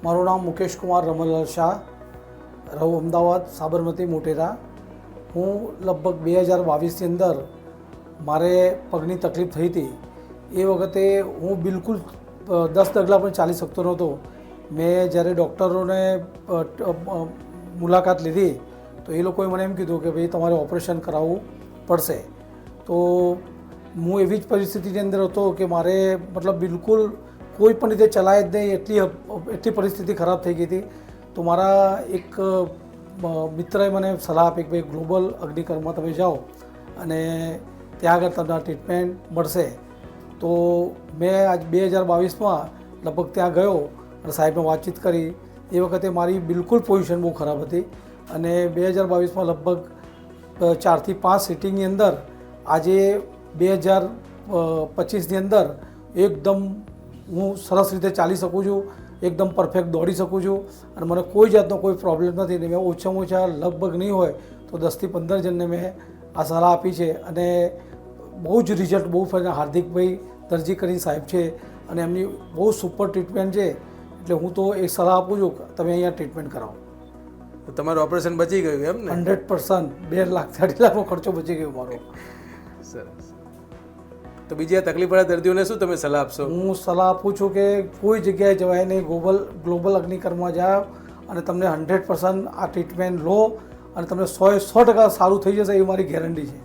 મારું નામ મુકેશ કુમાર રમણલાલ શાહ, રહું અમદાવાદ સાબરમતી મોટેરા. હું લગભગ 2022ની અંદર મારે પગની તકલીફ થઈ હતી. એ વખતે હું બિલકુલ 10 ડગલા પણ ચાલી શકતો નહોતો. મેં જ્યારે ડૉક્ટરોને મુલાકાત લીધી તો એ લોકોએ મને એમ કીધું કે ભાઈ તમારે ઓપરેશન કરાવવું પડશે. તો હું એવી જ પરિસ્થિતિની અંદર હતો કે મારે મતલબ બિલકુલ કોઈ પણ રીતે ચલાય જ નહીં, એટલી પરિસ્થિતિ ખરાબ થઈ ગઈ હતી. તો મારા એક મિત્રએ મને સલાહ આપી કે ભાઈ ગ્લોબલ અગ્નિકર્મમાં તમે જાઓ અને ત્યાં આગળ તમને ટ્રીટમેન્ટ મળશે. તો મેં આજ 2022માં લગભગ ત્યાં ગયો અને સાહેબને વાતચીત કરી. એ વખતે મારી બિલકુલ પોઝિશન બહુ ખરાબ હતી અને 2022માં લગભગ 4 થી 5 સિટિંગની અંદર આજે 2025ની અંદર એકદમ હું સરસ રીતે ચાલી શકું છું, એકદમ પરફેક્ટ દોડી શકું છું અને મને કોઈ જાતનો કોઈ પ્રોબ્લેમ નથી. મેં ઓછામાં ઓછા લગભગ નહીં હોય તો 10 થી 15 જણને મેં આ સલાહ આપી છે અને બહુ જ રિઝલ્ટ બહુ ફાઇન. હાર્દિકભાઈ દરજી કરીને સાહેબ છે અને એમની બહુ સુપર ટ્રીટમેન્ટ છે. એટલે હું તો એક સલાહ આપું છું કે તમે અહીંયા ટ્રીટમેન્ટ કરાવો. તો તમારું ઓપરેશન બચી ગયું એમ ને? 100% 2 લાખ 2.5 લાખનો ખર્ચો બચી ગયો મારો. સરસ. તો બીજી આ તકલીફ વાળા દર્દીઓને શું તમે સલાહ આપશો? હું સલાહ આપું છું કે કોઈ જગ્યાએ જવાય નહીં, ગ્લોબલ અગ્નિકર્મમાં જાઓ અને તમને 100% આ ટ્રીટમેન્ટ લો અને તમને 100% સારું થઈ જશે એવી મારી ગેરંટી છે.